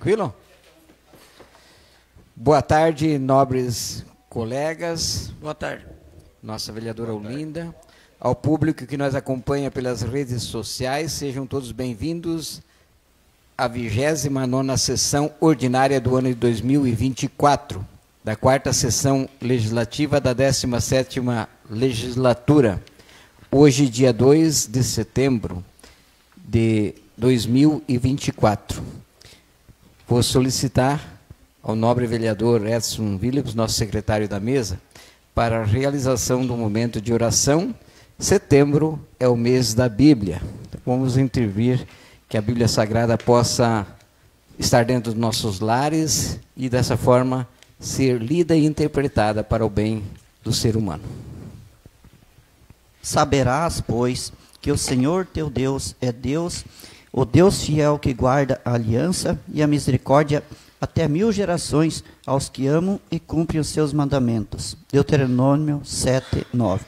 Tranquilo? Boa tarde, nobres colegas. Boa tarde. Nossa vereadora Olinda. Ao público que nos acompanha pelas redes sociais, sejam todos bem-vindos à 29ª sessão ordinária do ano de 2024, da 4ª sessão legislativa da 17ª legislatura. Hoje, dia 2 de setembro de 2024. Vou solicitar ao nobre vereador Edson Philips, nosso secretário da mesa, para a realização do momento de oração. Setembro é o mês da Bíblia. Vamos intervir que a Bíblia Sagrada possa estar dentro dos nossos lares e, dessa forma, ser lida e interpretada para o bem do ser humano. Saberás, pois, que o Senhor teu Deus é Deus, o Deus fiel que guarda a aliança e a misericórdia até 1000 gerações aos que amam e cumprem os seus mandamentos. Deuteronômio 7, 9.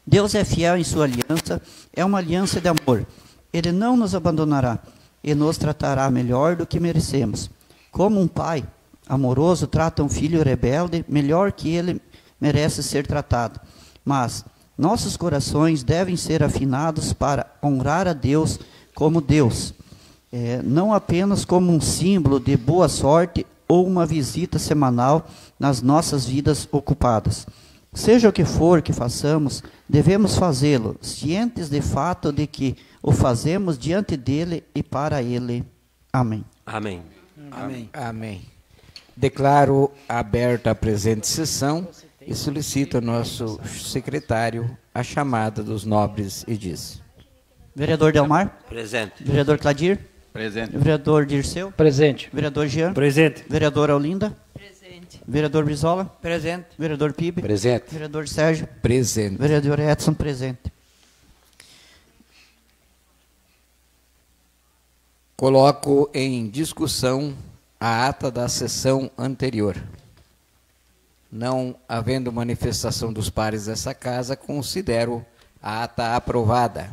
Deus é fiel em sua aliança, é uma aliança de amor. Ele não nos abandonará e nos tratará melhor do que merecemos. Como um pai amoroso trata um filho rebelde, melhor que ele merece ser tratado. Mas nossos corações devem ser afinados para honrar a Deus como Deus, não apenas como um símbolo de boa sorte ou uma visita semanal nas nossas vidas ocupadas. Seja o que for que façamos, devemos fazê-lo, cientes de fato de que o fazemos diante dele e para ele. Amém. Amém. Amém. Amém. Declaro aberta a presente sessão e solicito ao nosso secretário a chamada dos nobres e diz. Vereador Delmar? Presente. Vereador Cladir? Presente. Vereador Dirceu? Presente. Vereador Jean? Presente. Vereadora Olinda? Presente. Vereador Brizola? Presente. Vereador Pibe? Presente. Vereador Sérgio? Presente. Vereador Edson, presente. Coloco em discussão a ata da sessão anterior. Não havendo manifestação dos pares dessa casa, considero a ata aprovada.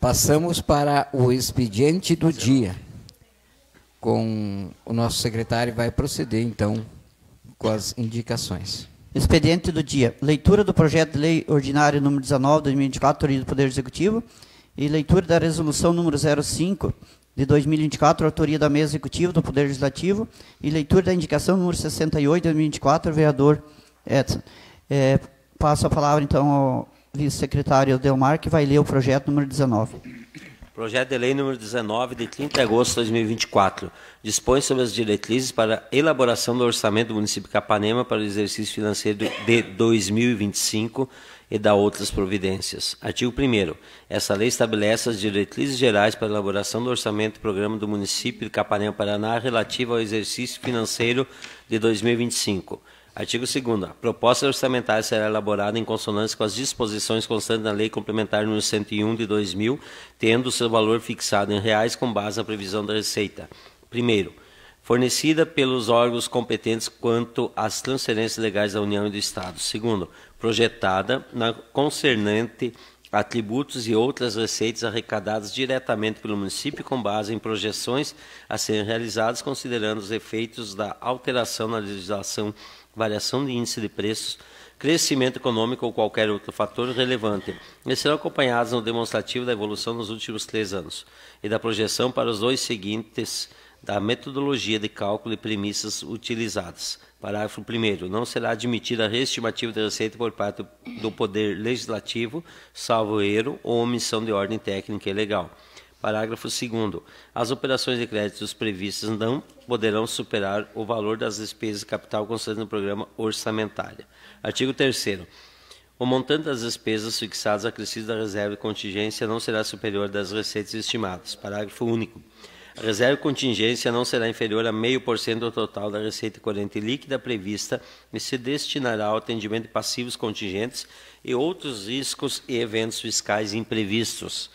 Passamos para o expediente do dia. O nosso secretário vai proceder, então, com as indicações. Expediente do dia. Leitura do projeto de lei ordinário número 19, de 2024, autoria do Poder Executivo, e leitura da resolução número 05, de 2024, autoria da Mesa Executiva do Poder Legislativo, e leitura da indicação número 68, de 2024, vereador Edson. Passo a palavra, então, ao vice-secretário Delmar, que vai ler o projeto número 19. Projeto de lei número 19, de 30 de agosto de 2024, dispõe sobre as diretrizes para a elaboração do orçamento do município de Capanema para o exercício financeiro de 2025 e da outras providências. Artigo 1º. Essa lei estabelece as diretrizes gerais para a elaboração do orçamento do programa do município de Capanema, Paraná, relativo ao exercício financeiro de 2025. Artigo 2º. A proposta orçamentária será elaborada em consonância com as disposições constantes na Lei Complementar nº 101 de 2000, tendo seu valor fixado em reais com base na previsão da Receita. Primeiro, fornecida pelos órgãos competentes quanto às transferências legais da União e do Estado. Segundo, projetada na concernente a tributos e outras receitas arrecadadas diretamente pelo município com base em projeções a serem realizadas, considerando os efeitos da alteração na legislação, variação de índice de preços, crescimento econômico ou qualquer outro fator relevante, e serão acompanhados no demonstrativo da evolução nos últimos 3 anos e da projeção para os 2 seguintes da metodologia de cálculo e premissas utilizadas. Parágrafo 1º. Não será admitida a reestimativa de receita por parte do Poder Legislativo, salvo erro ou omissão de ordem técnica e legal. Parágrafo 2º. As operações de créditos previstas não poderão superar o valor das despesas de capital constantes no programa orçamentário. Artigo 3º. O montante das despesas fixadas acrescidas da reserva de contingência não será superior das receitas estimadas. Parágrafo único. A reserva de contingência não será inferior a 0,5% do total da receita corrente líquida prevista e se destinará ao atendimento de passivos contingentes e outros riscos e eventos fiscais imprevistos.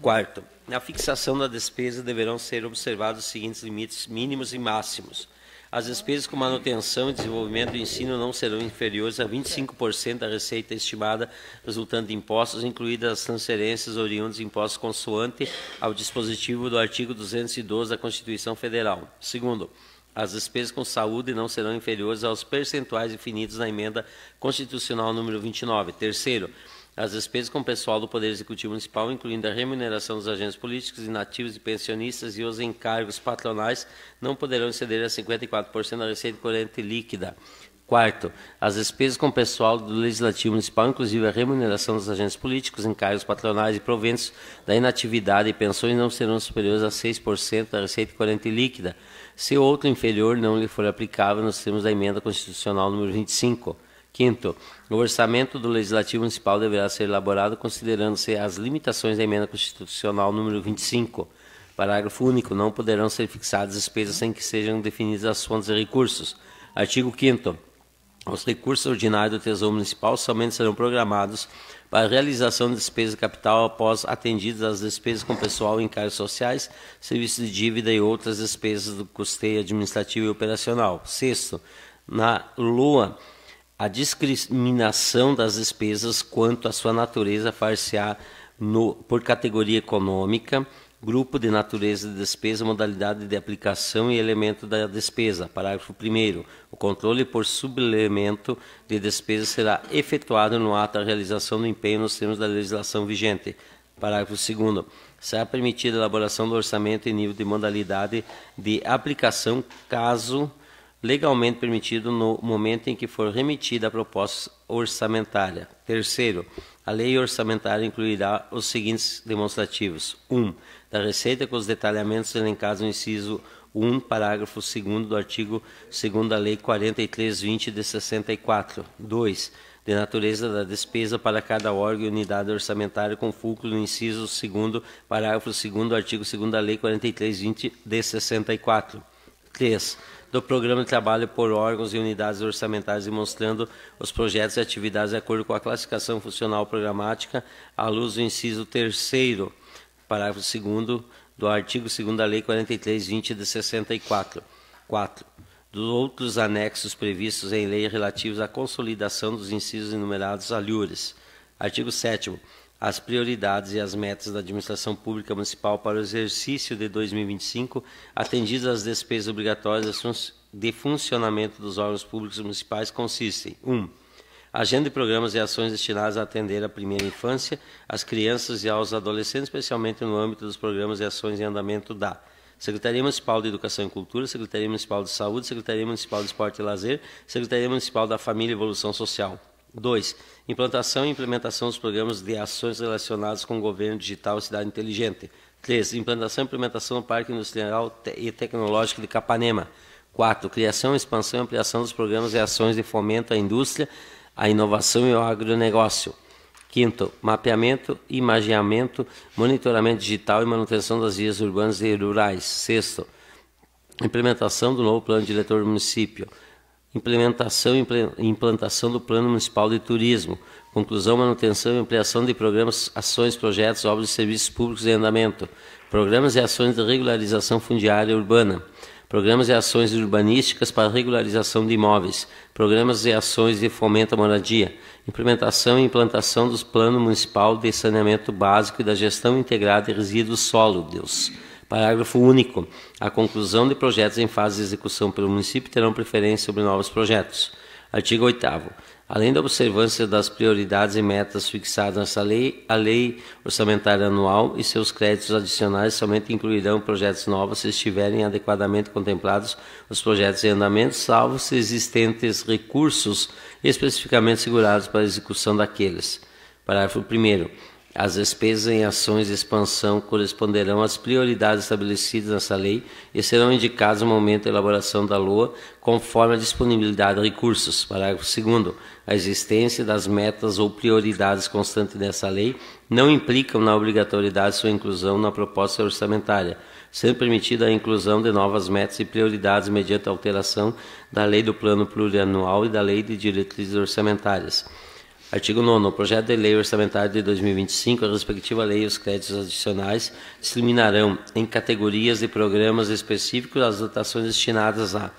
Quarto, na fixação da despesa deverão ser observados os seguintes limites mínimos e máximos. As despesas com manutenção e desenvolvimento do ensino não serão inferiores a 25% da receita estimada resultante de impostos, incluídas as transferências oriundas de impostos consoante ao dispositivo do artigo 212 da Constituição Federal. Segundo, as despesas com saúde não serão inferiores aos percentuais definidos na emenda constitucional número 29. Terceiro, as despesas com pessoal do Poder Executivo Municipal, incluindo a remuneração dos agentes políticos, inativos e pensionistas e os encargos patronais, não poderão exceder a 54% da receita corrente líquida. Quarto, as despesas com pessoal do Legislativo Municipal, inclusive a remuneração dos agentes políticos, encargos patronais e proventos da inatividade e pensões, não serão superiores a 6% da receita corrente líquida, se outro inferior não lhe for aplicável nos termos da emenda constitucional número 25. Quinto, o orçamento do Legislativo Municipal deverá ser elaborado considerando-se as limitações da emenda constitucional número 25. Parágrafo único. Não poderão ser fixadas despesas sem que sejam definidas as fontes e recursos. Artigo 5º. Os recursos ordinários do Tesouro Municipal somente serão programados para a realização de despesas de capital após atendidas as despesas com pessoal, encargos sociais, serviços de dívida e outras despesas do custeio administrativo e operacional. Sexto, na LOA, a discriminação das despesas quanto à sua natureza far-se-á por categoria econômica, grupo de natureza de despesa, modalidade de aplicação e elemento da despesa. Parágrafo 1º. O controle por subelemento de despesa será efetuado no ato da realização do empenho nos termos da legislação vigente. Parágrafo 2º. Será permitida a elaboração do orçamento em nível de modalidade de aplicação, caso legalmente permitido no momento em que for remetida a proposta orçamentária. Terceiro, a lei orçamentária incluirá os seguintes demonstrativos. 1. Da receita com os detalhamentos elencados no inciso 1, parágrafo 2º do artigo 2º da Lei 4320 de 64. 2. De natureza da despesa para cada órgão e unidade orçamentária com fulcro no inciso 2º, parágrafo 2º do artigo 2º da Lei 4320 de 64. 3. Do programa de trabalho por órgãos e unidades orçamentárias demonstrando os projetos e atividades de acordo com a classificação funcional programática à luz do inciso 3º, parágrafo 2º do artigo 2º da Lei 4320 de 64. 4. Dos outros anexos previstos em lei relativos à consolidação dos incisos enumerados alhures. Artigo 7º. As prioridades e as metas da administração pública municipal para o exercício de 2025, atendidas as despesas obrigatórias de funcionamento dos órgãos públicos municipais, consistem: 1. Agenda de programas e ações destinadas a atender a primeira infância, as crianças e aos adolescentes, especialmente no âmbito dos programas e ações em andamento da Secretaria Municipal de Educação e Cultura, Secretaria Municipal de Saúde, Secretaria Municipal de Esporte e Lazer, Secretaria Municipal da Família e Evolução Social. 2. Implantação e implementação dos programas de ações relacionadas com o governo digital e cidade inteligente. 3. Implantação e implementação do Parque Industrial e Tecnológico de Capanema. 4. Criação, expansão e ampliação dos programas e ações de fomento à indústria, à inovação e ao agronegócio. 5. Mapeamento, imageamento, monitoramento digital e manutenção das vias urbanas e rurais. 6. Implementação do novo plano diretor do município. Implementação e implantação do Plano Municipal de Turismo, conclusão, manutenção e ampliação de programas, ações, projetos, obras e serviços públicos em andamento, programas e ações de regularização fundiária urbana, programas e ações urbanísticas para regularização de imóveis, programas e ações de fomento à moradia, implementação e implantação dos Plano Municipal de Saneamento Básico e da Gestão Integrada de Resíduos Sólidos. Parágrafo único. A conclusão de projetos em fase de execução pelo município terão preferência sobre novos projetos. Artigo 8º. Além da observância das prioridades e metas fixadas nessa lei, a lei orçamentária anual e seus créditos adicionais somente incluirão projetos novos se estiverem adequadamente contemplados os projetos em andamento, salvo se existentes recursos especificamente segurados para a execução daqueles. Parágrafo 1º. As despesas em ações de expansão corresponderão às prioridades estabelecidas nessa lei e serão indicadas no momento da elaboração da LOA, conforme a disponibilidade de recursos. Parágrafo 2º. A existência das metas ou prioridades constantes dessa lei não implicam na obrigatoriedade de sua inclusão na proposta orçamentária, sendo permitida a inclusão de novas metas e prioridades mediante a alteração da Lei do Plano Plurianual e da Lei de Diretrizes Orçamentárias. Artigo 9º. O projeto de lei orçamentária de 2025, a respectiva lei e os créditos adicionais discriminarão em categorias de programas específicos as dotações destinadas a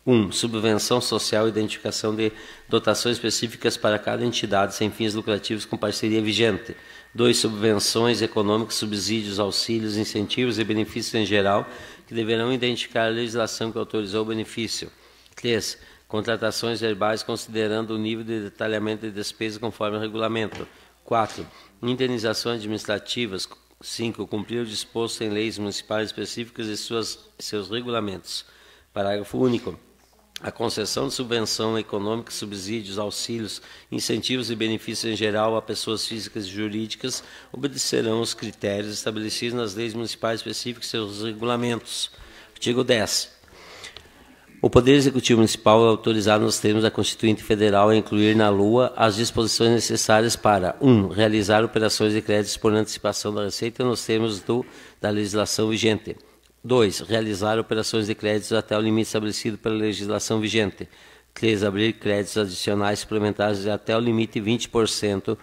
1. Subvenção social e identificação de dotações específicas para cada entidade sem fins lucrativos com parceria vigente. 2. Subvenções econômicas, subsídios, auxílios, incentivos e benefícios em geral, que deverão identificar a legislação que autorizou o benefício. 3. Contratações verbais considerando o nível de detalhamento de despesa conforme o regulamento. 4. Indenizações administrativas. 5. Cumprir o disposto em leis municipais específicas e seus regulamentos. Parágrafo único. A concessão de subvenção econômica, subsídios, auxílios, incentivos e benefícios em geral a pessoas físicas e jurídicas obedecerão aos critérios estabelecidos nas leis municipais específicas e seus regulamentos. Artigo 10. O Poder Executivo Municipal é autorizado nos termos da Constituinte Federal a incluir na LOA as disposições necessárias para 1. Realizar operações de créditos por antecipação da receita nos termos da legislação vigente. 2. Realizar operações de créditos até o limite estabelecido pela legislação vigente. 3. Abrir créditos adicionais suplementares de até o limite de 20%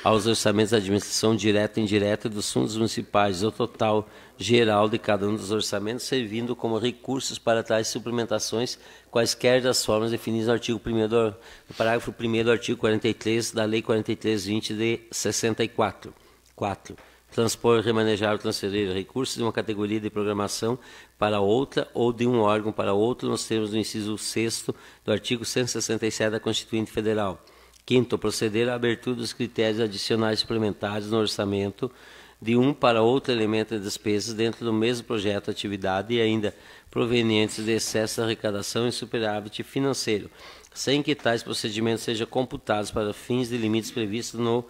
aos orçamentos da administração direta e indireta dos fundos municipais, o total geral de cada um dos orçamentos, servindo como recursos para tais suplementações, quaisquer das formas definidas no artigo 1º no parágrafo 1º do artigo 43 da Lei 43/20 de 64. 4. Transpor, remanejar ou transferir recursos de uma categoria de programação para outra ou de um órgão para outro, nos termos do inciso 6º do artigo 167 da Constituinte Federal. 5º, proceder à abertura dos critérios adicionais suplementares no orçamento de um para outro elemento de despesas dentro do mesmo projeto de atividade e ainda provenientes de excesso de arrecadação e superávit financeiro, sem que tais procedimentos sejam computados para fins de limites previstos no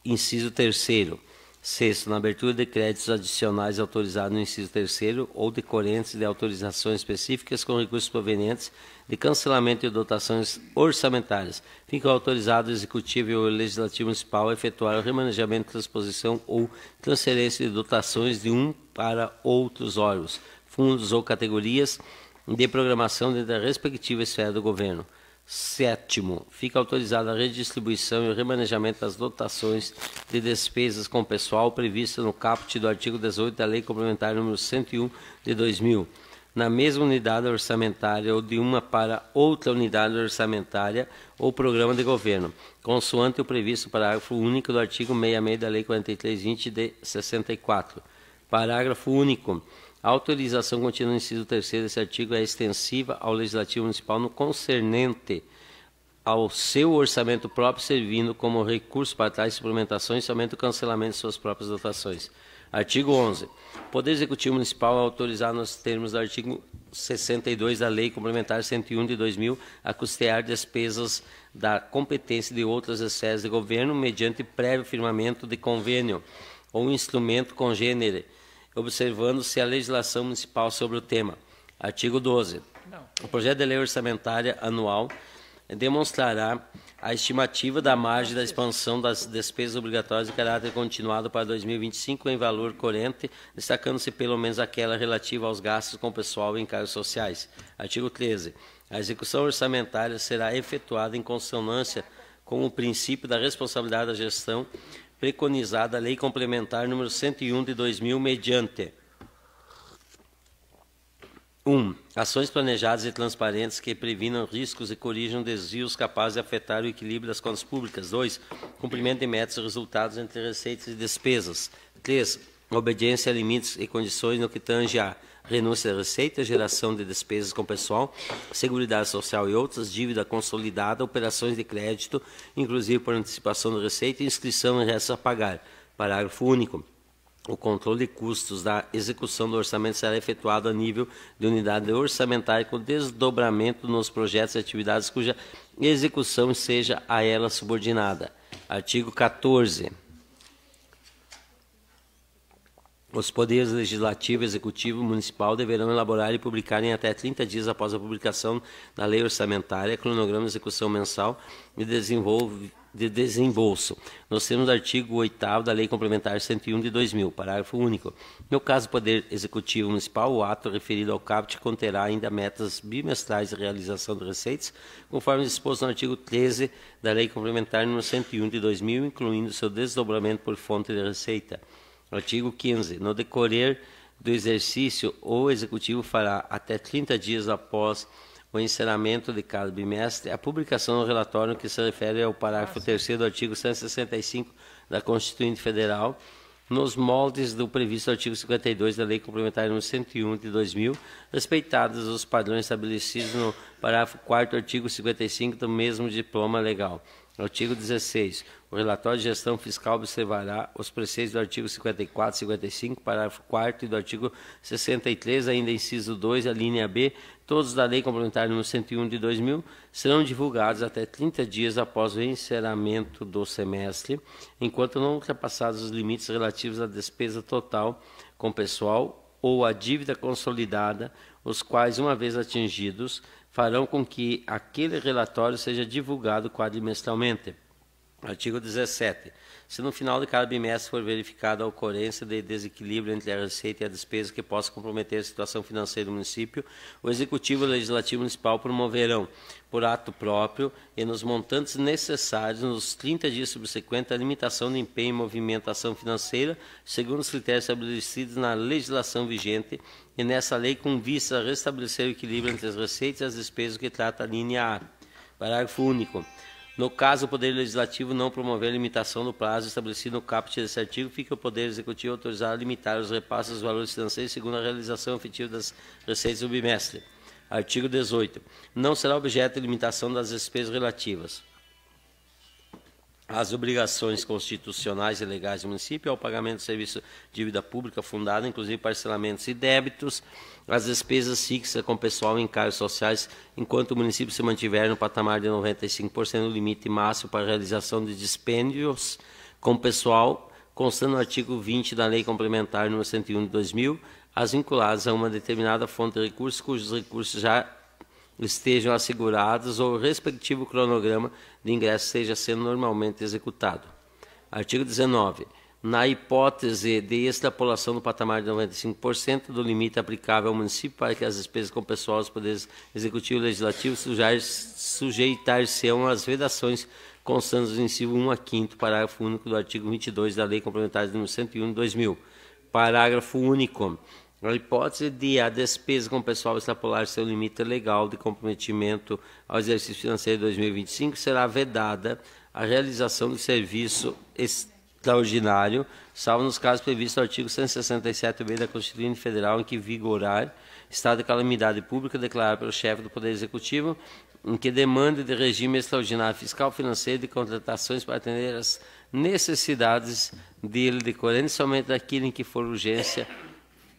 inciso 3º. 6. Na abertura de créditos adicionais autorizados no inciso 3º ou decorrentes de autorizações específicas com recursos provenientes de cancelamento de dotações orçamentárias, fica autorizado o Executivo e o Legislativo Municipal a efetuar o remanejamento, transposição ou transferência de dotações de um para outros órgãos, fundos ou categorias de programação dentro da respectiva esfera do Governo. 7º, fica autorizada a redistribuição e o remanejamento das dotações de despesas com pessoal previstas no caput do artigo 18 da Lei Complementar nº 101 de 2000, na mesma unidade orçamentária ou de uma para outra unidade orçamentária ou programa de governo, consoante o previsto no parágrafo único do artigo 66 da Lei 43/20 de 64. Parágrafo único. A autorização contida no inciso 3º desse artigo é extensiva ao Legislativo Municipal no concernente ao seu orçamento próprio, servindo como recurso para tais suplementações somente o cancelamento de suas próprias dotações. Artigo 11. O Poder Executivo Municipal é autorizado nos termos do artigo 62 da Lei Complementar 101 de 2000 a custear despesas da competência de outras esferas de governo mediante prévio firmamento de convênio ou instrumento congênere, observando-se a legislação municipal sobre o tema. Artigo 12. O projeto de lei orçamentária anual demonstrará a estimativa da margem da expansão das despesas obrigatórias de caráter continuado para 2025 em valor corrente, destacando-se pelo menos aquela relativa aos gastos com pessoal e encargos sociais. Artigo 13. A execução orçamentária será efetuada em consonância com o princípio da responsabilidade da gestão preconizada a Lei Complementar número 101 de 2000, mediante 1. Ações planejadas e transparentes que previnam riscos e corrijam desvios capazes de afetar o equilíbrio das contas públicas. 2. Cumprimento de metas e resultados entre receitas e despesas. 3. Obediência a limites e condições no que tange a renúncia de receita, geração de despesas com pessoal, seguridade social e outras, dívida consolidada, operações de crédito, inclusive por antecipação de receita e inscrição em restos a pagar. Parágrafo único. O controle de custos da execução do orçamento será efetuado a nível de unidade orçamentária com desdobramento nos projetos e atividades cuja execução seja a ela subordinada. Artigo 14. Os poderes legislativo, executivo e municipal deverão elaborar e publicar em até 30 dias após a publicação da lei orçamentária, cronograma de execução mensal de desembolso, nos termos do artigo 8º da Lei Complementar 101 de 2000, parágrafo único. No caso do Poder Executivo Municipal, o ato referido ao caput conterá ainda metas bimestrais de realização de receitas, conforme disposto no artigo 13 da Lei Complementar número 101 de 2000, incluindo seu desdobramento por fonte de receita. Artigo 15. No decorrer do exercício, o Executivo fará, até 30 dias após o encerramento de cada bimestre, a publicação do relatório que se refere ao parágrafo 3º do artigo 165 da Constituinte Federal, nos moldes do previsto artigo 52 da Lei Complementar número 101 de 2000, respeitados os padrões estabelecidos no parágrafo 4º, artigo 55 do mesmo diploma legal. Artigo 16. O relatório de gestão fiscal observará os preceitos do artigo 54 e 55, parágrafo 4º e do artigo 63, ainda inciso 2, a linha B, todos da Lei Complementar número 101 de 2000, serão divulgados até 30 dias após o encerramento do semestre, enquanto não ultrapassados os limites relativos à despesa total com pessoal ou à dívida consolidada, os quais, uma vez atingidos, farão com que aquele relatório seja divulgado quadrimestralmente. Artigo 17. Se no final de cada bimestre for verificada a ocorrência de desequilíbrio entre a receita e a despesa que possa comprometer a situação financeira do município, o Executivo e o Legislativo Municipal promoverão, por ato próprio e nos montantes necessários, nos 30 dias subsequentes, a limitação de empenho e movimentação financeira, segundo os critérios estabelecidos na legislação vigente e nessa lei, com vista a restabelecer o equilíbrio entre as receitas e as despesas que trata a linha A. Parágrafo único. No caso, o Poder Legislativo não promover a limitação do prazo estabelecido no caput desse artigo, fica o Poder Executivo autorizado a limitar os repasses dos valores financeiros segundo a realização efetiva das receitas do bimestre. Artigo 18. Não será objeto de limitação das despesas relativas às obrigações constitucionais e legais do município, ao pagamento de serviço de dívida pública fundada, inclusive parcelamentos e débitos, as despesas fixas com pessoal e encargos sociais, enquanto o município se mantiver no patamar de 95% do limite máximo para a realização de dispêndios com pessoal, constando no artigo 20 da Lei Complementar nº 101 de 2000, as vinculadas a uma determinada fonte de recursos, cujos recursos já estejam assegurados ou o respectivo cronograma de ingresso esteja sendo normalmente executado. Artigo 19. Na hipótese de extrapolação do patamar de 95% do limite aplicável ao município para que as despesas com pessoal dos poderes executivo e legislativo sujeitar-se-ão às vedações constantes do inciso 1 a 5º, parágrafo único do artigo 22 da Lei Complementar nº 101 de 2000. Parágrafo único. Na hipótese de a despesa com pessoal extrapolar seu limite legal de comprometimento ao exercício financeiro de 2025, será vedada a realização do serviço extraordinário, salvo nos casos previstos no artigo 167b da Constituição Federal, em que vigorar estado de calamidade pública declarado pelo chefe do Poder Executivo, em que demande de regime extraordinário fiscal, financeiro e de contratações para atender às necessidades dele decorrentes somente daquilo em que for urgência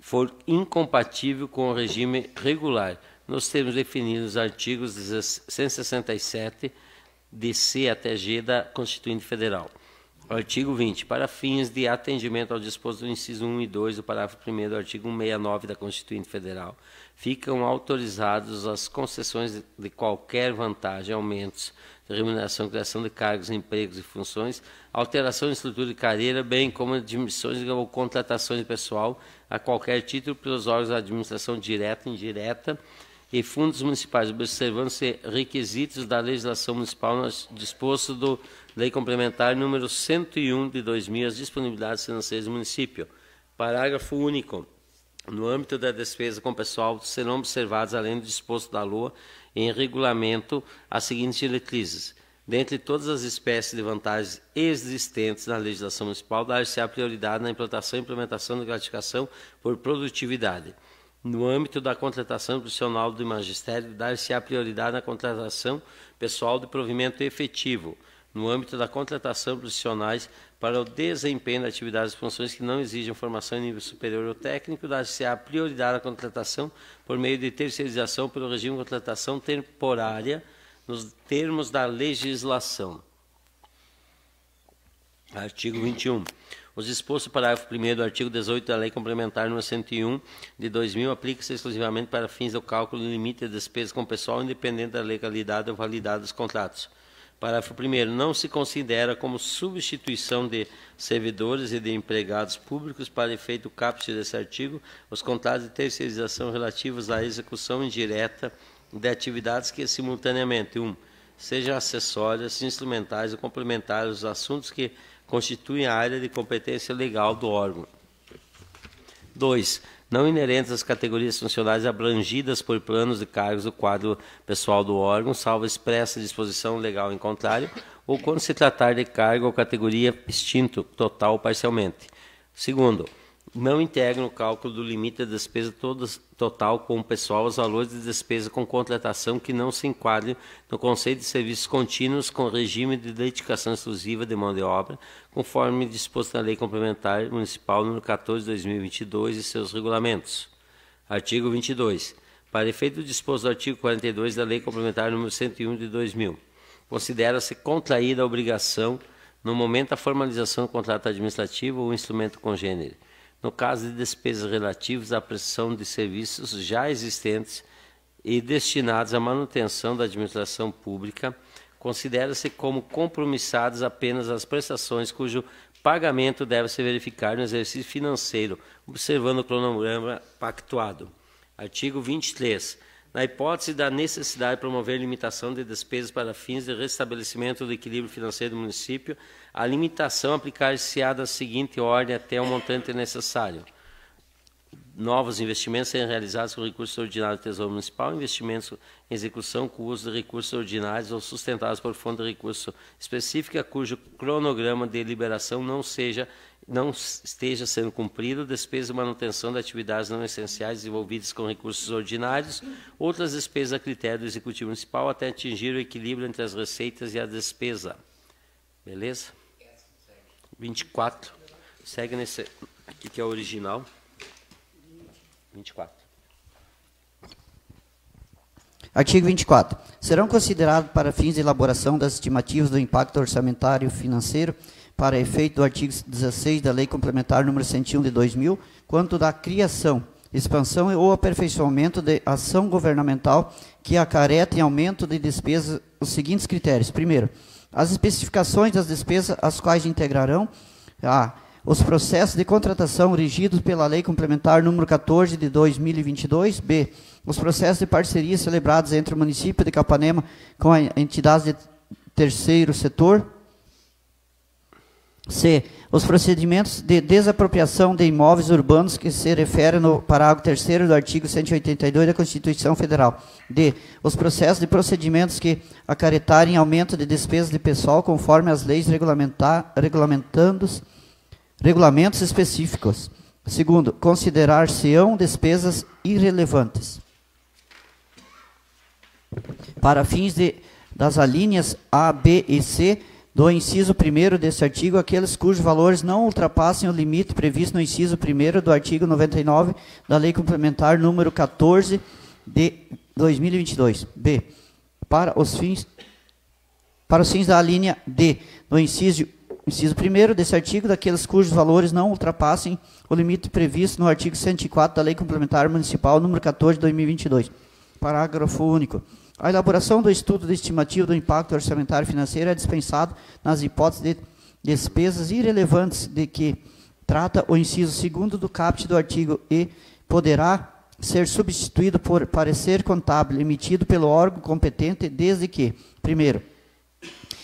for incompatível com o regime regular, nos termos definidos nos artigos 167, de C até G da Constituição Federal. Artigo 20. Para fins de atendimento ao disposto do inciso 1 e 2 do parágrafo 1º do artigo 169 da Constituição Federal, ficam autorizados as concessões de qualquer vantagem, aumentos de remuneração, criação de cargos, empregos e funções, alteração de estrutura de carreira, bem como admissões ou contratações de pessoal a qualquer título pelos órgãos da administração direta e indireta e fundos municipais, observando-se requisitos da legislação municipal disposto do Lei Complementar número 101 de 2000, as disponibilidades financeiras do município. Parágrafo único. No âmbito da despesa com pessoal, serão observados, além do disposto da LOA, em regulamento, as seguintes diretrizes. Dentre todas as espécies de vantagens existentes na legislação municipal, dar-se-á prioridade na implantação e implementação da gratificação por produtividade. No âmbito da contratação profissional do magistério, dar-se-á prioridade na contratação pessoal de provimento efetivo. No âmbito da contratação profissionais para o desempenho de atividades e funções que não exigem formação em nível superior ou técnico, dar-se-á prioridade à contratação por meio de terceirização pelo regime de contratação temporária, nos termos da legislação. Artigo 21. Os dispostos do parágrafo 1º do artigo 18 da Lei Complementar nº 101 de 2000 aplica-se exclusivamente para fins do cálculo do limite de despesas com pessoal, independente da legalidade ou validade dos contratos. Parágrafo 1º. Não se considera como substituição de servidores e de empregados públicos para efeito caput desse artigo os contratos de terceirização relativos à execução indireta de atividades que simultaneamente, 1. Sejam acessórias, instrumentais ou complementares aos assuntos que constituem a área de competência legal do órgão. 2. Não inerentes às categorias funcionais abrangidas por planos de cargos do quadro pessoal do órgão, salvo expressa disposição legal em contrário, ou quando se tratar de cargo ou categoria extinto, total ou parcialmente. 2. Não integram o cálculo do limite da despesa total com o pessoal os valores de despesa com contratação que não se enquadrem no conceito de serviços contínuos com regime de dedicação exclusiva de mão de obra, conforme disposto na Lei Complementar Municipal nº 14 de 2022 e seus regulamentos. Artigo 22. Para efeito do disposto do artigo 42 da Lei Complementar nº 101 de 2000, considera-se contraída a obrigação, no momento da formalização do contrato administrativo ou instrumento congênere, no caso de despesas relativas à prestação de serviços já existentes e destinados à manutenção da administração pública, considera-se como compromissadas apenas as prestações cujo pagamento deve ser verificado no exercício financeiro, observando o cronograma pactuado. Artigo 23. Na hipótese da necessidade de promover limitação de despesas para fins de restabelecimento do equilíbrio financeiro do município, a limitação aplicar-se-á da seguinte ordem até o montante necessário. Novos investimentos serem realizados com recursos ordinários do Tesouro Municipal, investimentos em execução com uso de recursos ordinários ou sustentados por fonte de recurso específica, cujo cronograma de liberação não esteja sendo cumprido, despesas de manutenção de atividades não essenciais desenvolvidas com recursos ordinários, outras despesas a critério do Executivo Municipal até atingir o equilíbrio entre as receitas e a despesa. Beleza? 24. Segue nesse aqui que é o original. 24. Artigo 24. Serão considerados para fins de elaboração das estimativas do impacto orçamentário e financeiro para efeito do artigo 16 da Lei Complementar nº 101 de 2000, quanto da criação, expansão ou aperfeiçoamento de ação governamental que acarreta em aumento de despesas os seguintes critérios. Primeiro, as especificações das despesas as quais integrarão os processos de contratação regidos pela Lei Complementar número 14 de 2022. B. Os processos de parceria celebrados entre o município de Capanema com entidades de terceiro setor. C. Os procedimentos de desapropriação de imóveis urbanos que se referem no parágrafo 3º do artigo 182 da Constituição Federal. D. Os processos de procedimentos que acarretarem aumento de despesas de pessoal conforme as leis regulamentos específicos. Segundo, considerar-se-ão despesas irrelevantes. Para fins das alíneas A, B e C do inciso 1º deste artigo, aqueles cujos valores não ultrapassem o limite previsto no inciso 1º do artigo 99 da Lei Complementar número 14 de 2022. B. Para os fins da alínea D do inciso 1º desse artigo, daqueles cujos valores não ultrapassem o limite previsto no artigo 104 da Lei Complementar Municipal número 14 de 2022. Parágrafo único. A elaboração do estudo de estimativa do impacto orçamentário financeiro é dispensado nas hipóteses de despesas irrelevantes de que trata o inciso 2º do caput do artigo e poderá ser substituído por parecer contábil emitido pelo órgão competente desde que, primeiro,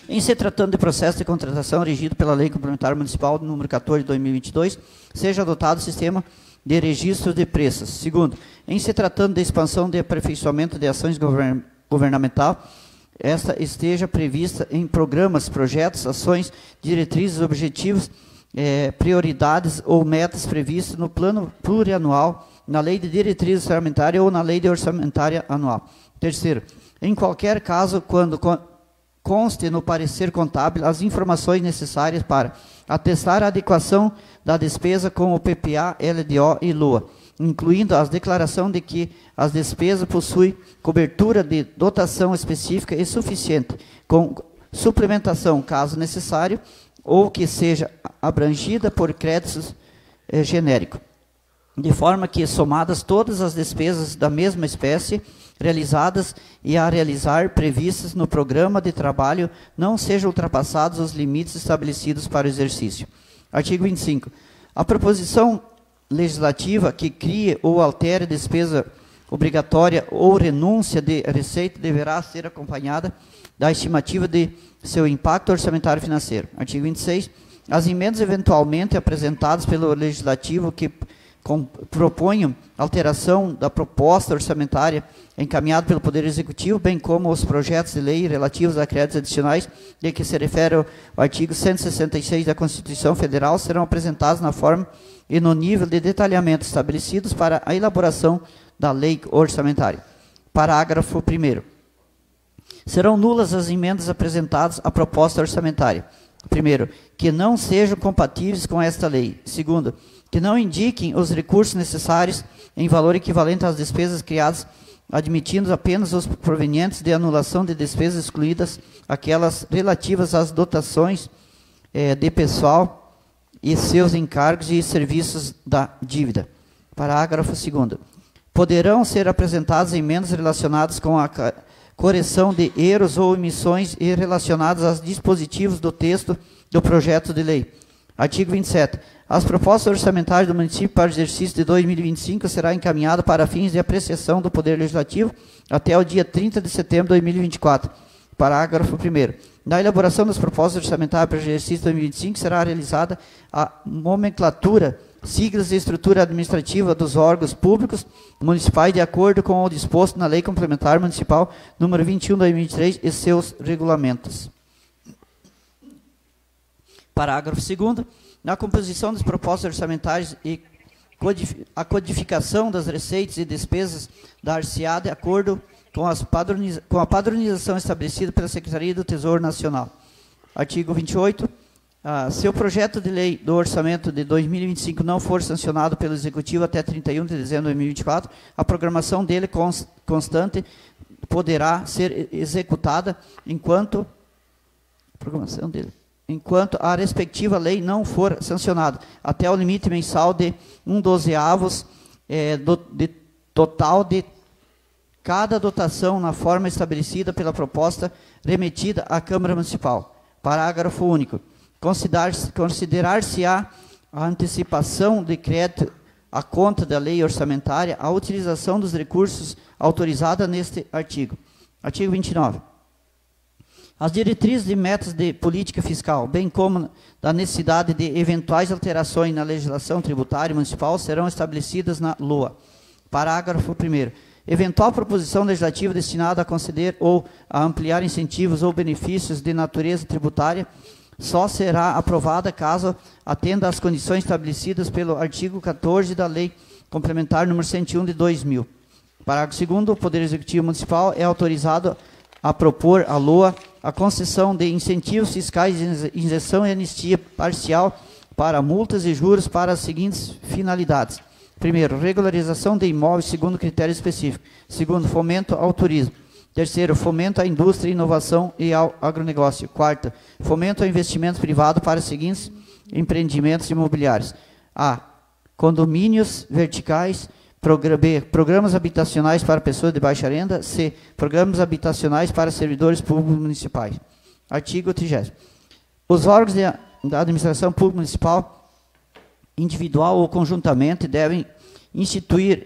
em se tratando de processo de contratação regido pela Lei Complementar Municipal número 14 de 2022, seja adotado o sistema de registro de preços. Segundo, em se tratando de expansão de aperfeiçoamento de ações governamental, esta esteja prevista em programas, projetos, ações, diretrizes, objetivos, prioridades ou metas previstas no plano plurianual, na lei de diretrizes orçamentárias ou na lei de orçamentária anual. Terceiro, em qualquer caso, quando conste no parecer contábil as informações necessárias para atestar a adequação da despesa com o PPA, LDO e LOA, incluindo a declaração de que as despesas possuem cobertura de dotação específica e suficiente, com suplementação, caso necessário, ou que seja abrangida por créditos genéricos, de forma que, somadas todas as despesas da mesma espécie, realizadas e a realizar previstas no programa de trabalho, não sejam ultrapassados os limites estabelecidos para o exercício. Artigo 25. A proposição legislativa que crie ou altere despesa obrigatória ou renúncia de receita deverá ser acompanhada da estimativa de seu impacto orçamentário financeiro. Artigo 26. As emendas eventualmente apresentadas pelo Legislativo que proponham alteração da proposta orçamentária encaminhada pelo Poder Executivo, bem como os projetos de lei relativos a créditos adicionais de que se refere o artigo 166 da Constituição Federal, serão apresentados na forma e no nível de detalhamento estabelecidos para a elaboração da lei orçamentária. Parágrafo 1º. Serão nulas as emendas apresentadas à proposta orçamentária. Primeiro, que não sejam compatíveis com esta lei. Segundo, que não indiquem os recursos necessários em valor equivalente às despesas criadas, admitindo apenas os provenientes de anulação de despesas, excluídas aquelas relativas às dotações de pessoal e seus encargos e serviços da dívida. Parágrafo 2º. Poderão ser apresentadas emendas relacionadas com correção de erros ou omissões relacionadas aos dispositivos do texto do projeto de lei. Artigo 27. As propostas orçamentárias do município para o exercício de 2025 será encaminhada para fins de apreciação do Poder Legislativo até o dia 30 de setembro de 2024. Parágrafo 1º. Na elaboração das propostas orçamentárias para o exercício de 2025 será realizada a nomenclatura, siglas e estrutura administrativa dos órgãos públicos municipais de acordo com o disposto na Lei Complementar Municipal número 21/2023 e seus regulamentos. Parágrafo 2º. Na composição das propostas orçamentárias e a codificação das receitas e despesas dar-se-á de acordo com a padronização estabelecida pela Secretaria do Tesouro Nacional. Artigo 28. Se o projeto de lei do orçamento de 2025 não for sancionado pelo Executivo até 31 de dezembro de 2024, a programação dele constante poderá ser executada enquanto a respectiva lei não for sancionada, até o limite mensal de 1/12 de total de cada dotação na forma estabelecida pela proposta remetida à Câmara Municipal. Parágrafo único. Considerar-se-á a antecipação de crédito à conta da lei orçamentária a utilização dos recursos autorizada neste artigo. Artigo 29. As diretrizes e metas de política fiscal, bem como da necessidade de eventuais alterações na legislação tributária municipal, serão estabelecidas na LOA. Parágrafo 1º. Eventual proposição legislativa destinada a conceder ou a ampliar incentivos ou benefícios de natureza tributária só será aprovada caso atenda às condições estabelecidas pelo artigo 14 da Lei Complementar número 101 de 2000. Parágrafo 2º. O Poder Executivo Municipal é autorizado a propor à LOA a concessão de incentivos fiscais de isenção e anistia parcial para multas e juros para as seguintes finalidades. Primeiro, regularização de imóveis segundo critério específico. Segundo, fomento ao turismo. Terceiro, fomento à indústria, inovação e ao agronegócio. Quarto, fomento ao investimento privado para os seguintes empreendimentos imobiliários. A. Condomínios verticais. B. Programas habitacionais para pessoas de baixa renda. C. Programas habitacionais para servidores públicos municipais. Artigo 30º. Os órgãos da administração pública municipal, individual ou conjuntamente, devem instituir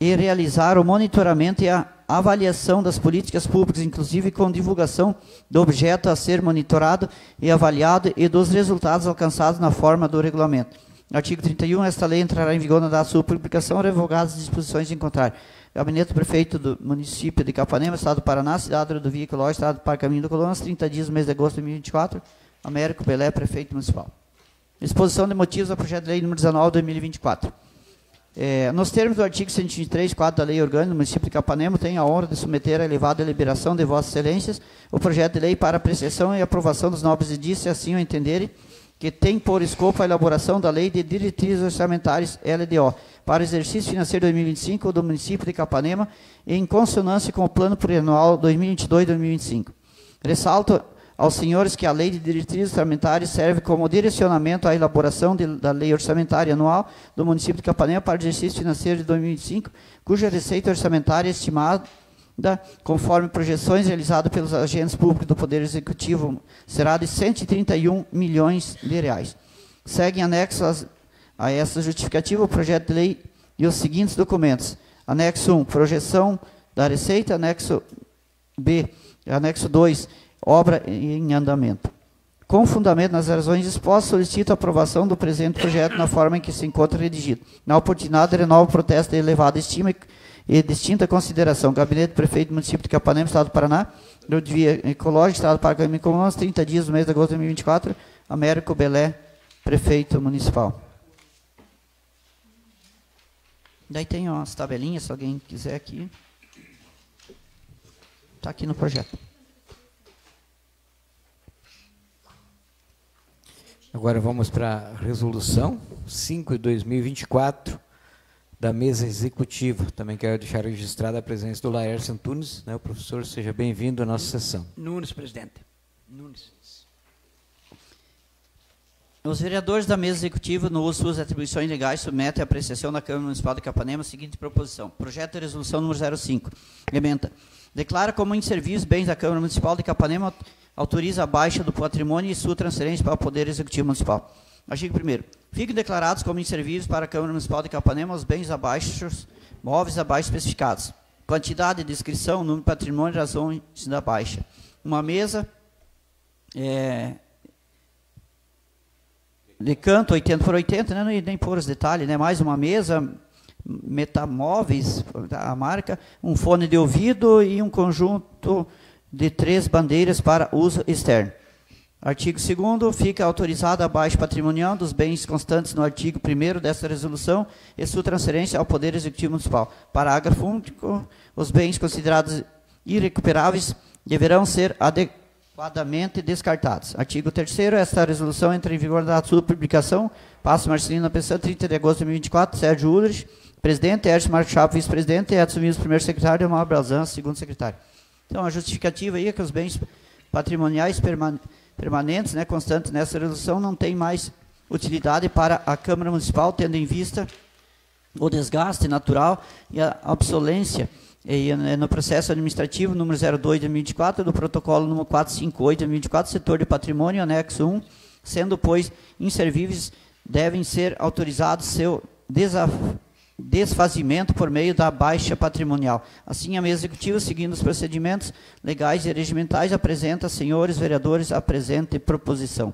e realizar o monitoramento e a avaliação das políticas públicas, inclusive com divulgação do objeto a ser monitorado e avaliado e dos resultados alcançados na forma do regulamento. Artigo 31. Esta lei entrará em vigor na data de sua publicação, revogadas as disposições em contrário. Gabinete do Prefeito do Município de Capanema, Estado do Paraná, Cidade do Rodovia Ecológica, Estado do Parque Caminho do Colonas, 30 dias do mês de agosto de 2024. Américo Belé, Prefeito Municipal. Exposição de motivos ao projeto de lei número 19 de 2024. Nos termos do artigo 123, 4 da Lei Orgânica do Município de Capanema, tenho a honra de submeter à elevada deliberação de Vossas Excelências o projeto de lei para apreciação e aprovação dos nobres edis, se assim o entenderem, que tem por escopo a elaboração da Lei de Diretrizes Orçamentárias LDO para o exercício financeiro 2025 do município de Capanema, em consonância com o Plano Plurianual 2022-2025. Ressalto aos senhores que a Lei de Diretrizes Orçamentárias serve como direcionamento à elaboração da Lei Orçamentária Anual do município de Capanema para o exercício financeiro de 2025, cuja receita orçamentária estimada, conforme projeções realizadas pelos agentes públicos do Poder Executivo, será de R$ 131 milhões. Seguem anexos a essa justificativa o projeto de lei e os seguintes documentos. Anexo 1, projeção da receita. Anexo B, anexo 2, obra em andamento. Com fundamento nas razões expostas, solicito a aprovação do presente projeto na forma em que se encontra redigido. Na oportunidade, renovo o protesto de elevada estima e distinta consideração. Gabinete do Prefeito do Município de Capanema, Estado do Paraná, Rodovia Ecológica, Estado do Parque Caminho do Colonas, 30 dias do mês de agosto de 2024. Américo Belé, Prefeito Municipal. Daí tem umas tabelinhas, se alguém quiser aqui. Está aqui no projeto. Agora vamos para a resolução 5 de 2024 da mesa executiva. Também quero deixar registrada a presença do Laércio Antunes, né? O professor, seja bem-vindo à nossa sessão. Nunes, presidente. Nunes. Os vereadores da mesa executiva, no uso de suas atribuições legais, submetem à apreciação da Câmara Municipal de Capanema a seguinte proposição. Projeto de resolução número 05. Ementa. Declara como inserviço bens da Câmara Municipal de Capanema, autoriza a baixa do patrimônio e sua transferência para o Poder Executivo Municipal. Artigo 1º. Fiquem declarados como inservíveis para a Câmara Municipal de Capanema os bens abaixo, móveis abaixo especificados. Quantidade, descrição, número de patrimônio e razões da baixa. Uma mesa de canto 80 por 80, né? Não ia nem pôr os detalhes, né? Mais uma mesa, metamóveis, a marca, um fone de ouvido e um conjunto de 3 bandeiras para uso externo. Artigo 2º, fica autorizada a baixa patrimonial dos bens constantes no artigo 1º desta resolução e sua transferência ao Poder Executivo Municipal. Parágrafo único, os bens considerados irrecuperáveis deverão ser adequadamente descartados. Artigo 3º, esta resolução entra em vigor da sua publicação. Passo Marcelino Pessoa, 30 de agosto de 2024, Sérgio Ulrich, presidente, Ercio Marco Chapo, vice-presidente, Edson Wilson, primeiro secretário, e Amal Brazan, segundo secretário. Então, a justificativa aí é que os bens patrimoniais permanentes, né, constantes nessa resolução, não tem mais utilidade para a Câmara Municipal, tendo em vista o desgaste natural e a obsolência no processo administrativo número 02 de 2024, do protocolo número 458 de 2024, setor de patrimônio, anexo 1, sendo, pois, inservíveis, devem ser autorizados seu desfazimento por meio da baixa patrimonial. Assim, a mesa executiva, seguindo os procedimentos legais e regimentais, apresenta, senhores vereadores, a presente proposição.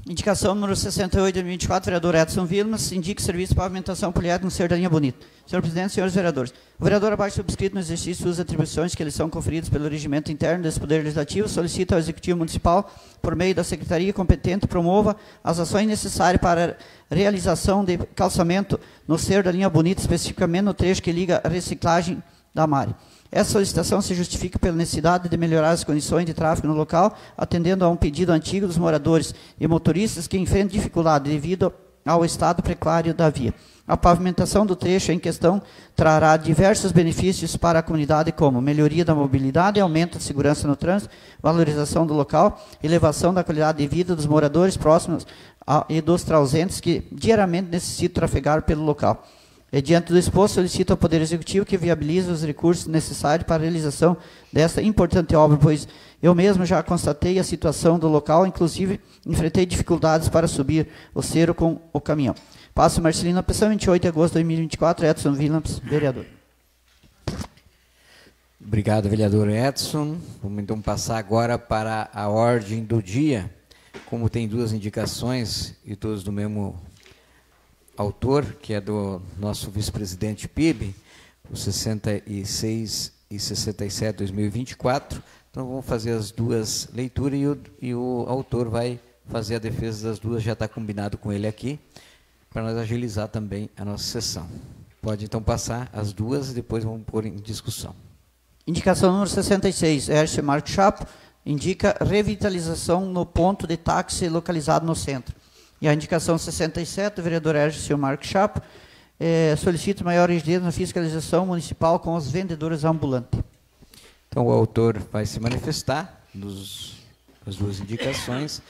Indicação número 68 de 2024, vereador Edson Vilmas, indica serviço de pavimentação poliédrica no Cerro da Linha Bonita. Senhor presidente, senhores vereadores, o vereador abaixo subscrito no exercício suas atribuições que lhe são conferidas pelo regimento interno desse Poder Legislativo, solicita ao Executivo Municipal, por meio da Secretaria competente, promova as ações necessárias para a realização de calçamento no Cerro da Linha Bonita, especificamente no trecho que liga a reciclagem da Mare. Essa solicitação se justifica pela necessidade de melhorar as condições de tráfego no local, atendendo a um pedido antigo dos moradores e motoristas que enfrentam dificuldade devido ao estado precário da via. A pavimentação do trecho em questão trará diversos benefícios para a comunidade, como melhoria da mobilidade, aumento da segurança no trânsito, valorização do local, elevação da qualidade de vida dos moradores próximos e dos transeuntes que diariamente necessitam trafegar pelo local. Diante do exposto, solicito ao Poder Executivo que viabilize os recursos necessários para a realização desta importante obra, pois eu mesmo já constatei a situação do local, inclusive enfrentei dificuldades para subir o cerro com o caminhão. Passo Marcelino Pessoa, 28 de agosto de 2024, Edson Vilams, vereador. Obrigado, vereador Edson. Vamos então passar agora para a ordem do dia. Como tem 2 indicações e todos do mesmo autor, que é do nosso vice-presidente PIB, o 66 e 67 2024. Então vamos fazer as 2 leituras e o autor vai fazer a defesa das 2, já está combinado com ele aqui, para nós agilizar também a nossa sessão. Pode então passar as 2 e depois vamos pôr em discussão. Indicação número 66, Ercio Marco Chapo, indica revitalização no ponto de táxi localizado no centro. E a indicação 67, do vereador Ercio Marco Chapo, solicita maior rigidez na fiscalização municipal com os vendedores ambulantes. Então, o autor vai se manifestar nas 2 indicações.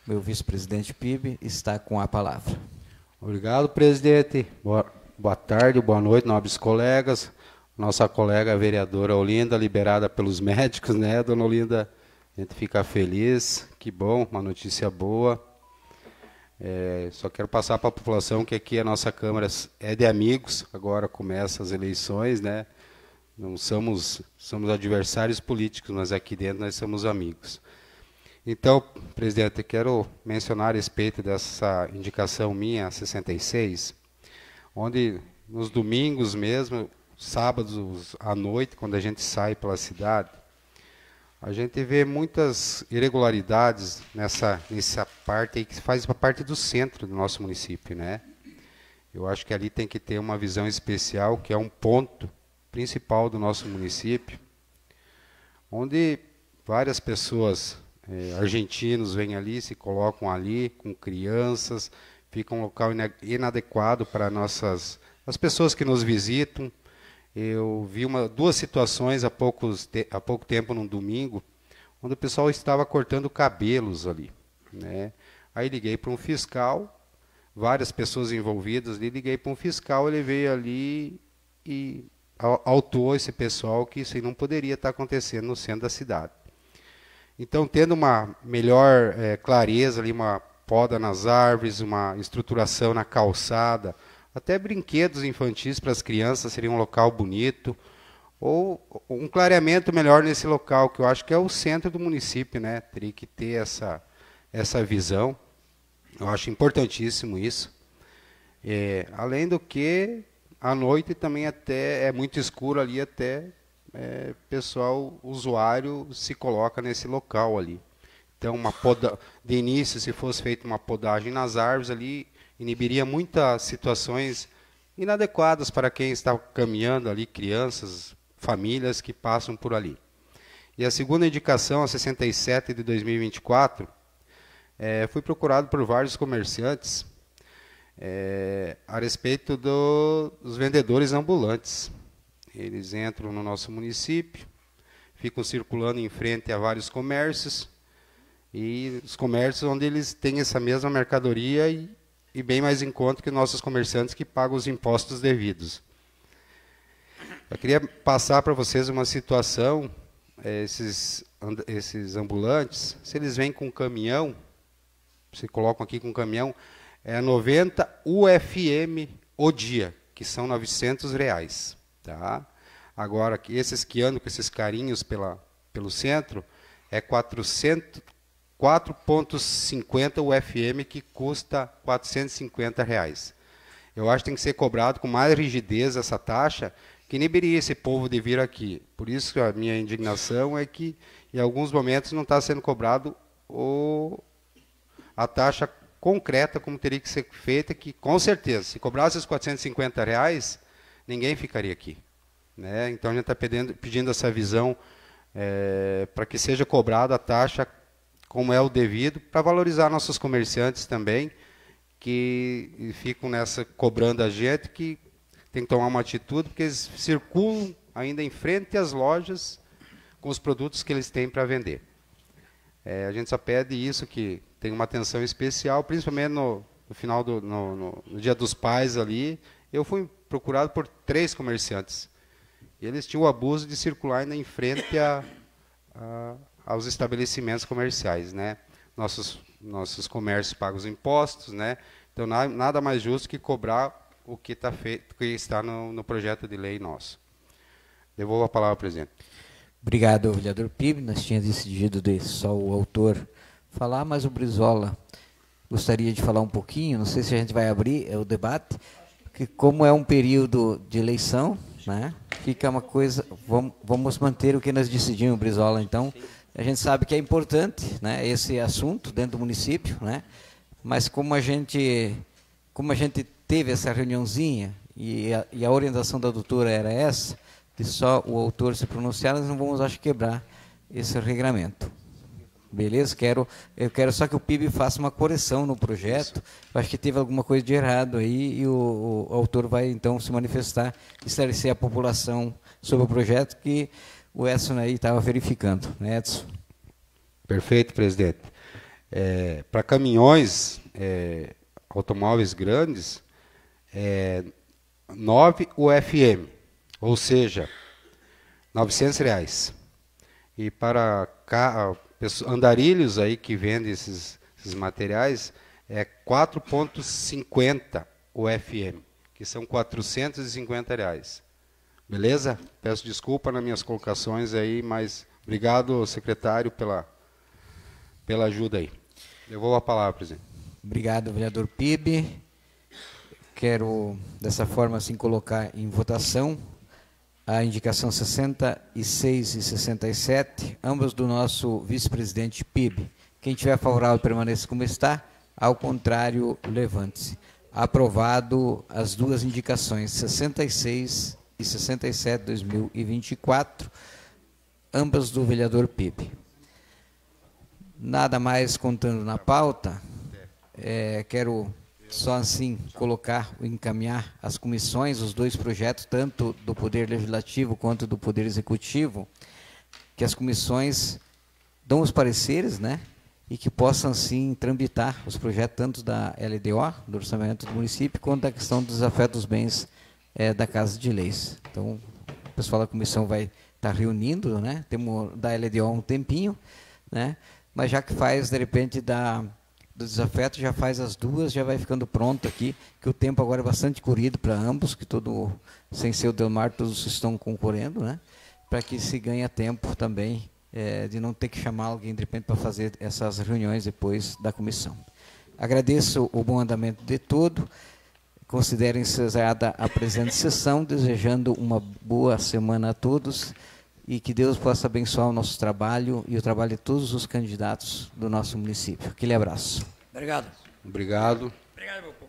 Meu vice-presidente PIB está com a palavra. Obrigado, presidente. Boa tarde, boa noite, nobres colegas. Nossa colega vereadora Olinda, liberada pelos médicos, né, dona Olinda? A gente fica feliz, que bom, uma notícia boa. Só quero passar para a população que aqui a nossa Câmara é de amigos, agora começam as eleições, né? Não somos adversários políticos, mas aqui dentro nós somos amigos. Então, presidente, quero mencionar a respeito dessa indicação minha, 66, onde nos domingos mesmo, sábados à noite, quando a gente sai pela cidade, a gente vê muitas irregularidades nessa parte aí que faz parte do centro do nosso município, né? Eu acho que ali tem que ter uma visão especial, que é um ponto principal do nosso município, onde várias pessoas, argentinos, vêm ali, se colocam ali com crianças, fica um local inadequado para as pessoas que nos visitam. Eu vi 2 situações há pouco tempo, num domingo, onde o pessoal estava cortando cabelos ali, né? Aí liguei para um fiscal, várias pessoas envolvidas ali, liguei para um fiscal, ele veio ali e autuou esse pessoal que isso aí não poderia estar acontecendo no centro da cidade. Então, tendo uma melhor clareza ali, uma poda nas árvores, uma estruturação na calçada, até brinquedos infantis para as crianças, seria um local bonito, ou um clareamento melhor nesse local, que eu acho que é o centro do município, né? Teria que ter essa visão. Eu acho importantíssimo isso. Além do que, à noite também até é muito escuro ali, até pessoal, usuário, se coloca nesse local ali. Então, de início, se fosse feita uma podagem nas árvores ali, inibiria muitas situações inadequadas para quem está caminhando ali, crianças, famílias que passam por ali. E a segunda indicação, a 67 de 2024, fui procurado por vários comerciantes a respeito dos vendedores ambulantes. Eles entram no nosso município, ficam circulando em frente a vários comércios, e os comércios onde eles têm essa mesma mercadoria e bem mais em conta que nossos comerciantes que pagam os impostos devidos. Eu queria passar para vocês uma situação, esses ambulantes, se eles vêm com caminhão, se colocam aqui com caminhão, 90 UFM o dia, que são R$900. Tá? Agora, esses que andam com esses carinhos pelo centro, 4,50 UFM, que custa R$450. Eu acho que tem que ser cobrado com mais rigidez essa taxa, que inibiria esse povo de vir aqui. Por isso a minha indignação é que, em alguns momentos, não está sendo cobrado a taxa concreta, como teria que ser feita, que, com certeza, se cobrasse os R$450, ninguém ficaria aqui. Né? Então, a gente está pedindo essa visão para que seja cobrada a taxa como é o devido, para valorizar nossos comerciantes também, que ficam cobrando a gente, que tem que tomar uma atitude, porque eles circulam ainda em frente às lojas com os produtos que eles têm para vender. A gente só pede isso, que tem uma atenção especial, principalmente no final no Dia dos Pais ali. Eu fui procurado por 3 comerciantes. E eles tinham o abuso de circular ainda em frente aos estabelecimentos comerciais, né? Nossos comércios pagam os impostos, né? Então, nada mais justo que cobrar o que está no projeto de lei nosso. Devolvo a palavra ao presidente. Obrigado, vereador Pibe. Nós tínhamos decidido de só o autor falar, mas o Brizola gostaria de falar um pouquinho. Não sei se a gente vai abrir o debate, porque como é um período de eleição, né, fica uma coisa... Vamos manter o que nós decidimos, Brizola. Então, a gente sabe que é importante, né, esse assunto dentro do município, né, mas como a gente teve essa reuniãozinha e a orientação da doutora era essa, de só o autor se pronunciar, nós não vamos, acho, quebrar esse regramento. Beleza? Eu quero só que o PIB faça uma correção no projeto. Eu acho que teve alguma coisa de errado aí e o autor vai, então, se manifestar, esclarecer a população sobre o projeto que o Edson aí estava verificando. Né, Edson? Perfeito, presidente. Para caminhões, automóveis grandes, 9 UFM, ou seja, R$900. E para andarilhos aí que vendem esses materiais, 4,50 UFM, que são R$450. Beleza? Peço desculpa nas minhas colocações aí, mas obrigado, secretário, pela ajuda aí. Eu vou a palavra, presidente. Obrigado, vereador Pibe. Quero, dessa forma, assim, colocar em votação a indicação 66 e 67, ambas do nosso vice-presidente Pibe. Quem tiver favorável, permaneça como está. Ao contrário, levante-se. Aprovado as duas indicações, 66 e 67, 2024, ambas do vereador Pibe. Nada mais contando na pauta, quero só assim encaminhar as comissões, os dois projetos, tanto do Poder Legislativo quanto do Poder Executivo, que as comissões dão os pareceres, né? e que possam, sim, tramitar os projetos tanto da LDO, do orçamento do município, quanto da questão do desafeto dos bens da Casa de Leis. Então, o pessoal da comissão vai estar reunindo, né? Temos da LDO um tempinho, né? Mas já que faz, de repente, do desafeto, já faz as duas, já vai ficando pronto aqui, que o tempo agora é bastante corrido para ambos, que sem ser o Delmar, todos estão concorrendo, né? Para que se ganhe tempo também, de não ter que chamar alguém, de repente, para fazer essas reuniões depois da comissão. Agradeço o bom andamento de todo, considerem encerrada a presente sessão, desejando uma boa semana a todos, e que Deus possa abençoar o nosso trabalho e o trabalho de todos os candidatos do nosso município. Aquele abraço. Obrigado. Obrigado. Obrigado, meu povo.